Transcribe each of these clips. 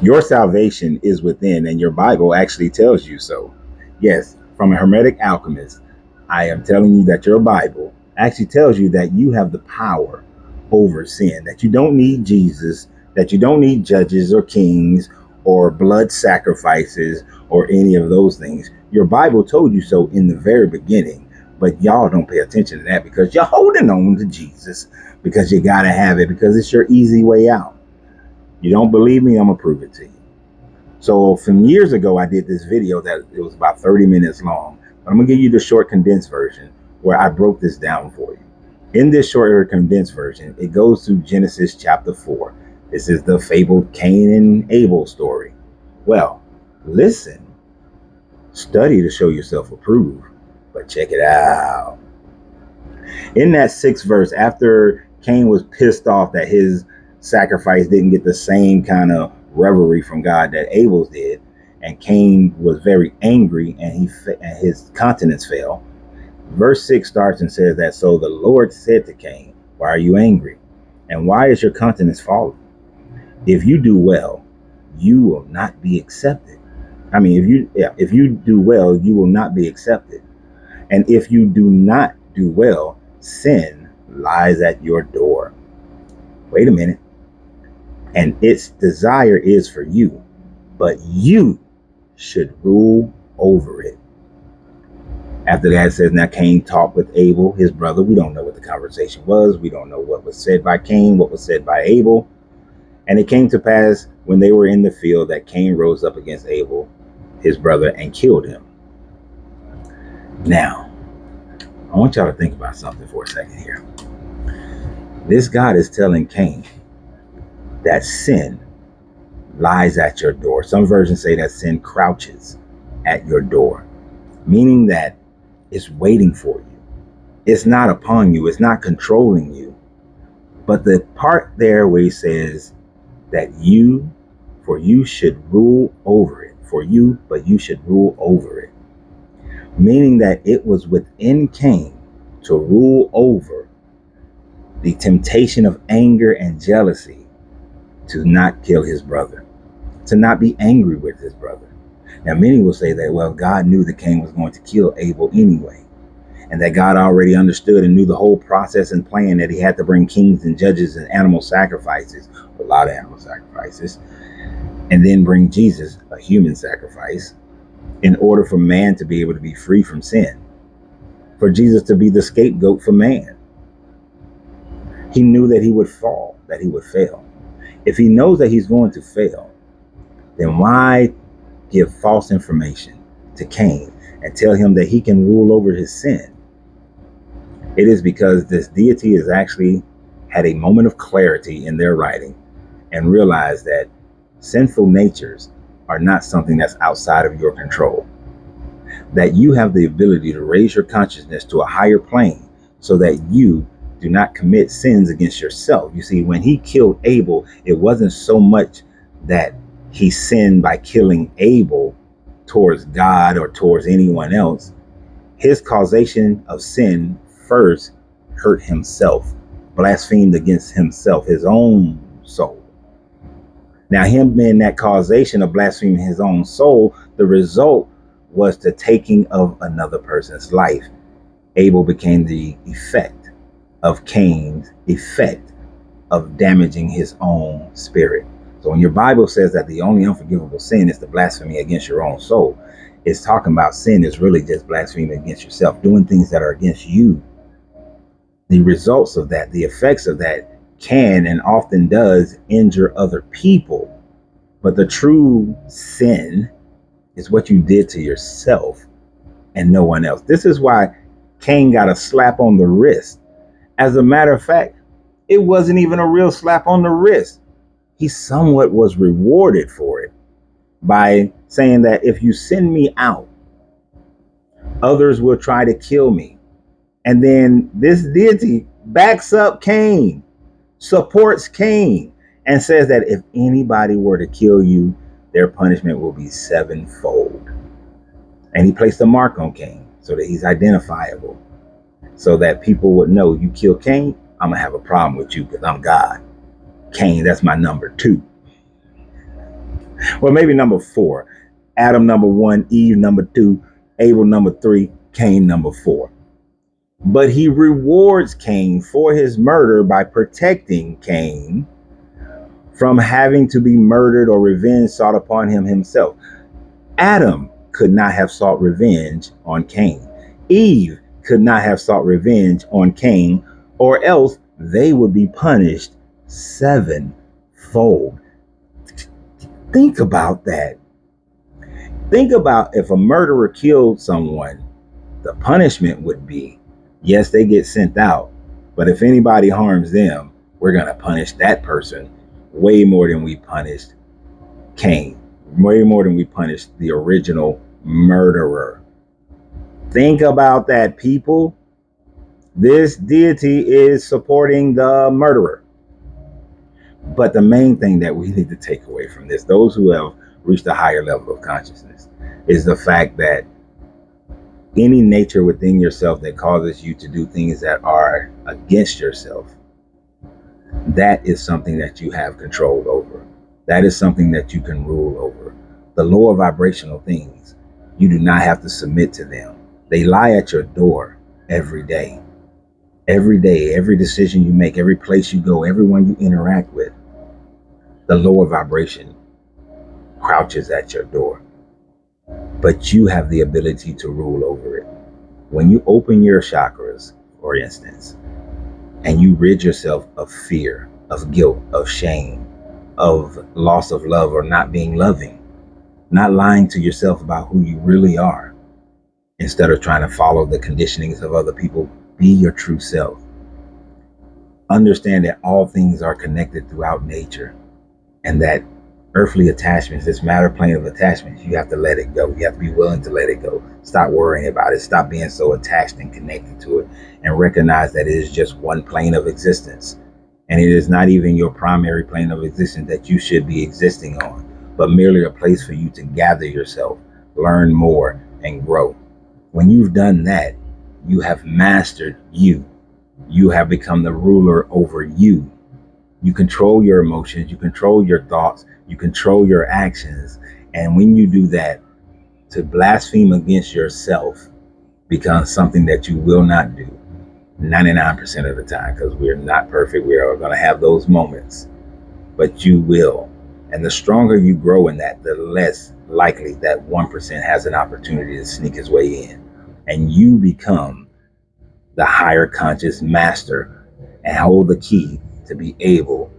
Your salvation is within, and your Bible actually tells you so. Yes, from a Hermetic alchemist, I am telling you that your Bible actually tells you that you have the power over sin, that you don't need Jesus, that you don't need judges or kings or blood sacrifices or any of those things. Your Bible told you so in the very beginning, but y'all don't pay attention to that because you're holding on to Jesus because you got to have it because it's your easy way out. You don't believe me? I'm going to prove it to you. So from years ago, I did this video that it was about 30 minutes long. But I'm going to give you the short condensed version where I broke this down for you. In this shorter condensed version, it goes through Genesis chapter 4. This is the fabled Cain and Abel story. Well, listen, study to show yourself approved, but check it out. In that 6th verse, after Cain was pissed off that his sacrifice didn't get the same kind of revelry from God that Abel's did, and Cain was very angry and his countenance fell. Verse 6 starts and says that, so the Lord said to Cain, why are you angry? And why is your countenance fallen? If you do well, you will not be accepted. If you do well, you will not be accepted. And if you do not do well, sin lies at your door. Wait a minute. And its desire is for you, but you should rule over it. After that, it says, now Cain talked with Abel, his brother. We don't know what the conversation was. We don't know what was said by Cain, what was said by Abel. And it came to pass when they were in the field that Cain rose up against Abel, his brother, and killed him. Now, I want y'all to think about something for a second here. This God is telling Cain that sin lies at your door. Some versions say that sin crouches at your door, meaning that it's waiting for you. It's not upon you. It's not controlling you. But the part there where he says that you should rule over it. But you should rule over it. Meaning that it was within Cain to rule over the temptation of anger and jealousy to not kill his brother, to not be angry with his brother. Now, many will say that, well, God knew that Cain was going to kill Abel anyway, and that God already understood and knew the whole process and plan that he had to bring kings and judges and animal sacrifices, a lot of animal sacrifices, and then bring Jesus, a human sacrifice, in order for man to be able to be free from sin, for Jesus to be the scapegoat for man. He knew that he would fall, that he would fail. If he knows that he's going to fail, then why give false information to Cain and tell him that he can rule over his sin? It is because this deity has actually had a moment of clarity in their writing and realized that sinful natures are not something that's outside of your control. That you have the ability to raise your consciousness to a higher plane so that you do not commit sins against yourself. You see, when he killed Abel, it wasn't so much that he sinned by killing Abel towards God or towards anyone else. His causation of sin first hurt himself, blasphemed against himself, his own soul. Now, him being that causation of blaspheming his own soul, the result was the taking of another person's life. Abel became the effect of Cain's effect of damaging his own spirit. So when your Bible says that the only unforgivable sin is the blasphemy against your own soul, it's talking about sin is really just blaspheming against yourself, doing things that are against you. The results of that, the effects of that can and often does injure other people. But the true sin is what you did to yourself and no one else. This is why Cain got a slap on the wrist. As a matter of fact, it wasn't even a real slap on the wrist. He somewhat was rewarded for it by saying that if you send me out, others will try to kill me. And then this deity backs up Cain, supports Cain, and says that if anybody were to kill you, their punishment will be sevenfold. And he placed a mark on Cain so that he's identifiable, so that people would know, you kill Cain, I'm gonna have a problem with you because I'm God. Cain, that's my number 2. Well, maybe number 4. Adam number 1, Eve number 2, Abel number 3, Cain number 4. But he rewards Cain for his murder by protecting Cain from having to be murdered or revenge sought upon him himself. Adam could not have sought revenge on Cain. Eve could not have sought revenge on Cain, or else they would be punished sevenfold. Think about that. Think about if a murderer killed someone, the punishment would be, yes, they get sent out, but if anybody harms them, we're going to punish that person way more than we punished Cain, way more than we punished the original murderer. Think about that, people. This deity is supporting the murderer. But the main thing that we need to take away from this, those who have reached a higher level of consciousness, is the fact that any nature within yourself that causes you to do things that are against yourself, that is something that you have control over. That is something that you can rule over. The lower vibrational things, you do not have to submit to them. They lie at your door every day. Every day, every decision you make, every place you go, everyone you interact with, the lower vibration crouches at your door. But you have the ability to rule over it. When you open your chakras, for instance, and you rid yourself of fear, of guilt, of shame, of loss of love or not being loving, not lying to yourself about who you really are, instead of trying to follow the conditionings of other people, be your true self. Understand that all things are connected throughout nature, and that earthly attachments, this matter plane of attachments, you have to let it go. You have to be willing to let it go. Stop worrying about it. Stop being so attached and connected to it, and recognize that it is just one plane of existence. And it is not even your primary plane of existence that you should be existing on, but merely a place for you to gather yourself, learn more, and grow. When you've done that, you have mastered you. You have become the ruler over you. You control your emotions, you control your thoughts, you control your actions. And when you do that, to blaspheme against yourself becomes something that you will not do 99% of the time, because we're not perfect. We are going to have those moments, but you will. And the stronger you grow in that, the less likely that 1% has an opportunity to sneak his way in. And you become the higher conscious master and hold the key to be able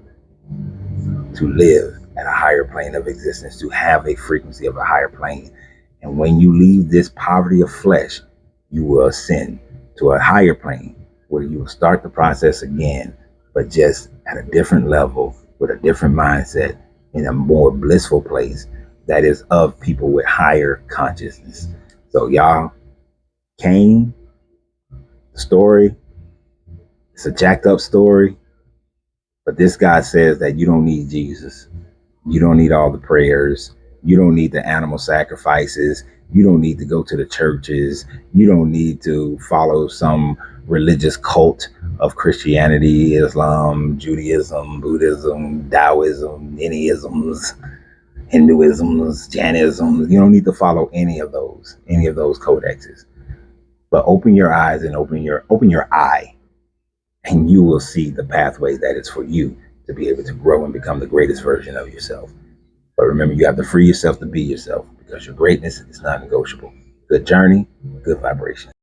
to live at a higher plane of existence, to have a frequency of a higher plane. And when you leave this poverty of flesh, you will ascend to a higher plane where you will start the process again, but just at a different level, with a different mindset, in a more blissful place that is of people with higher consciousness. So y'all, Cain, the story, it's a jacked up story, but this guy says that you don't need Jesus. You don't need all the prayers. You don't need the animal sacrifices. You don't need to go to the churches. You don't need to follow some religious cult of Christianity, Islam, Judaism, Buddhism, Taoism, any-isms, Hinduisms, Jainism. You don't need to follow any of those codexes. But open your eyes and open your eye, and you will see the pathway that is for you to be able to grow and become the greatest version of yourself. But remember, you have to free yourself to be yourself, because your greatness is non-negotiable. Good journey, good vibration.